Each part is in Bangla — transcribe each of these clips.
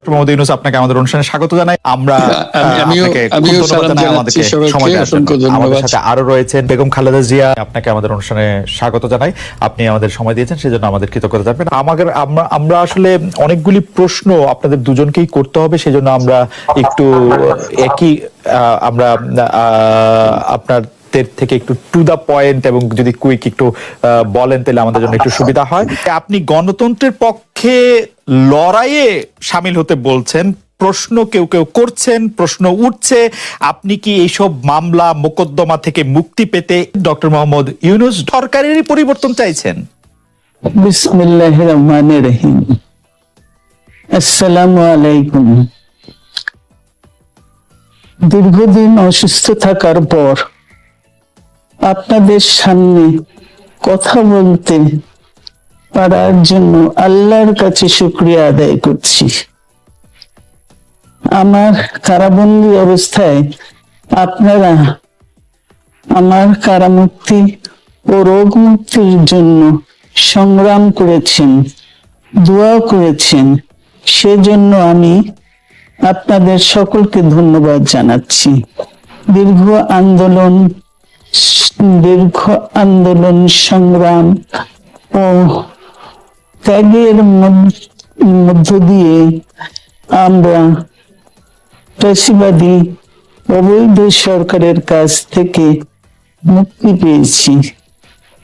মোহাম্মদ ইউনূস, আপনাকে আমাদের অনুষ্ঠানে স্বাগত জানাই। আমরা আপনাকে ধন্যবাদ জানাই আমাদেরকে সময় দেওয়ার জন্য। আমাদের সাথে আরো রয়েছেন বেগম খালেদা জিয়া, আপনাকে আমাদের অনুষ্ঠানে স্বাগত জানাই। আপনি আমাদের সময় দিয়েছেন, সেজন্য আমাদের কৃতজ্ঞতা জানাবেন। আমরা আসলে অনেকগুলি প্রশ্ন আপনাদের দুজনকেই করতে হবে, সেজন্য আমরা একটু আপনার থেকে একটু টু দা পয়েন্ট এবং যদি কুইক একটু বলেন তাহলে আমাদের জন্য একটু সুবিধা হয়। আপনি গণতন্ত্রের পক্ষে লড়াইয়ে শামিল হতে বলছেন, প্রশ্ন কেউ কেউ করছেন, প্রশ্ন উঠছে, আপনি কি এইসব মামলা মোকদ্দমা থেকে মুক্তি পেতে ডক্টর মোহাম্মদ ইউনূস সরকারেরই পরিবর্তন চাইছেন? বিসমিল্লাহির রহমানির রহিম। আসসালামু আলাইকুম। দীর্ঘদিন অসুস্থ থাকার পর আপনাদের সামনে কথা বলতে পারার জন্য আল্লাহর কাছে শুকরিয়া আদায় করছি। আমার কারাবন্দী অবস্থায় আপনারা আমার কারামুক্তি ও রোগ মুক্তির জন্য সংগ্রাম করেছেন, দোয়া করেছেন, সেজন্য আমি আপনাদের সকলকে ধন্যবাদ জানাচ্ছি। দীর্ঘ আন্দোলন সংগ্রাম ও ত্যাগের মধ্য দিয়ে আমরা ফ্যাসিবাদী অবৈধ সরকারের কাছ থেকে মুক্তি পেয়েছি।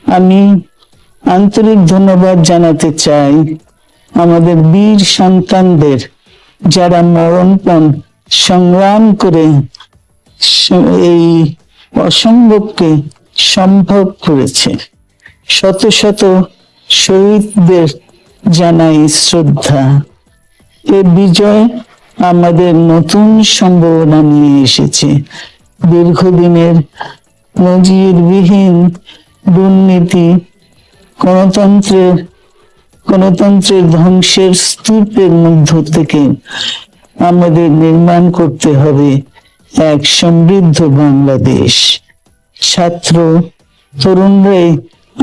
আমি আন্তরিক ধন্যবাদ জানাতে চাই আমাদের বীর সন্তানদের, যারা মরণপণ সংগ্রাম করে এই অসম্ভবকে সম্ভব করেছে। শত শত শহীদদের জানাই শ্রদ্ধা। এ বিজয় আমাদের নতুন সম্ভাবনা নিয়ে এসেছে। দীর্ঘদিনের নজিরবিহীন দুর্নীতি, গণতন্ত্রের ধ্বংসের স্তূপের মধ্য থেকে আমাদের নির্মাণ করতে হবে এক সমৃদ্ধ বাংলাদেশ। ছাত্র তরুণরাই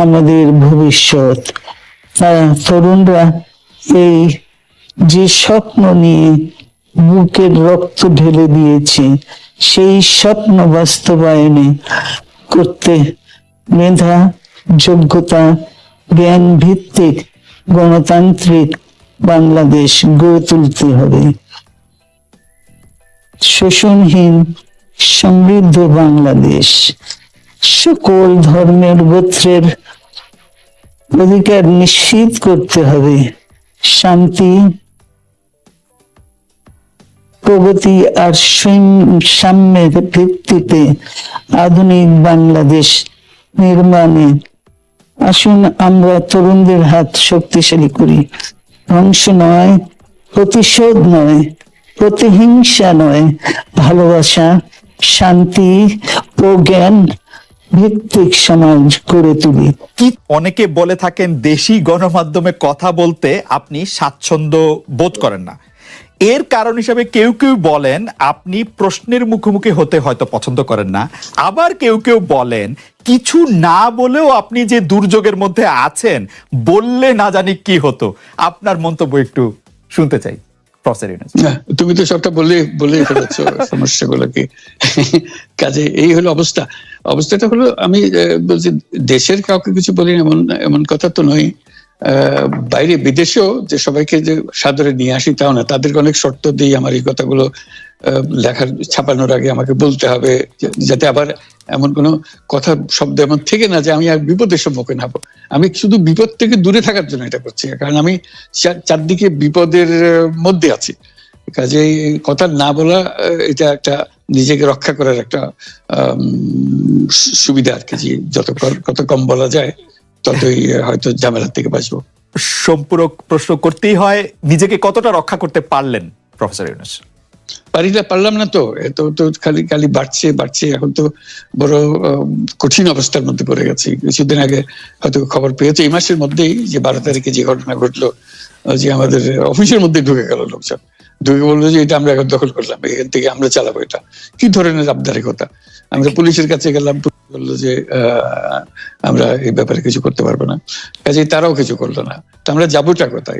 আমাদের ভবিষ্যৎ। তরুণরা এই যে স্বপ্ন নিয়ে বুকের রক্ত ঢেলে দিয়েছে, সেই স্বপ্ন বাস্তবায়নে করতে মেধা, যোগ্যতা, জ্ঞান ভিত্তিক গণতান্ত্রিক বাংলাদেশ গড়ে তুলতে হবে। শোষণহীন সমৃদ্ধ বাংলাদেশ, সকল ধর্মের গোত্রের অধিকার নিশ্চিত করতে হবে। শান্তি, প্রগতি আর সাম্যের ভিত্তিতে আধুনিক বাংলাদেশ নির্মাণে আসুন আমরা তরুণদের হাত শক্তিশালী করি। ধ্বংস নয়, প্রতিশোধ নয়, প্রতিহিংসা নয়, ভালোবাসা, শান্তি ও জ্ঞান ভিত্তিক সমাজ গড়ে তুলি। অনেকে বলে থাকেন দেশি গণমাধ্যমে কথা বলতে আপনি স্বাচ্ছন্দ্য বোধ করেন না। এর কারণ হিসেবে কেউ কেউ বলেন আপনি প্রশ্নের মুখোমুখি হতে হয়তো পছন্দ করেন না। আবার কেউ কেউ বলেন কিছু না বলেও আপনি যে দুর্যোগের মধ্যে আছেন, বললে না জানি কি হতো। আপনার মন্তব্য একটু শুনতে চাই। তুমি তো সবটা বলে ফেলেছ সমস্যাগুলো কি। কাজে এই হলো অবস্থাটা হলো, আমি বলছি দেশের কাউকে কিছু বলি এমন কথা তো নয়। বাইরে বিদেশেও যে সবাইকে যে সাদরে নিয়ে আসি তাও না, তাদেরকে অনেক শর্ত দিই আমার এই কথাগুলো ছাপানোর আগে আমাকে বলতে হবে, যাতে আবার এমন কোনো কথা শব্দ এমন থেকে না যে আমি আর বিপদের সম্মুখীন হবো। আমি শুধু বিপদ থেকে দূরে থাকার জন্য এটা করছি, কারণ আমি চারদিকে বিপদের মধ্যে আছি। কাজে কথা না বলা, এটা একটা নিজেকে রক্ষা করার একটা সুবিধা আর কি। যত কম বলা যায় ততই হয়তো ঝামেলার থেকে বাঁচবো। সম্পূরক প্রশ্ন করতেই হয়, নিজেকে কতটা রক্ষা করতে পারলেন প্রফেসর ইউনূস? পারলাম না তো, তো খালি বাড়ছে। এখন তো বড় কঠিন অবস্থার মধ্যে পড়ে গেছি। কিছুদিন আগে হয়তো খবর পেয়েছে, এই মাসের মধ্যেই যে 12 তারিখে যে ঘটনা ঘটলো, যে আমাদের অফিসের মধ্যে ঢুকে গেল লোকজন, ঢুকে বললো যে এটা আমরা এখন দখল করলাম, এখান থেকে আমরা চালাবো। এটা কি ধরনের আবদারিকতা! আমরা পুলিশের কাছে গেলাম, বললো যে আমরা এই ব্যাপারে কিছু করতে পারবো না। কাজে তারাও কিছু করলো না। তো আমরা যাবোটা কোথায়?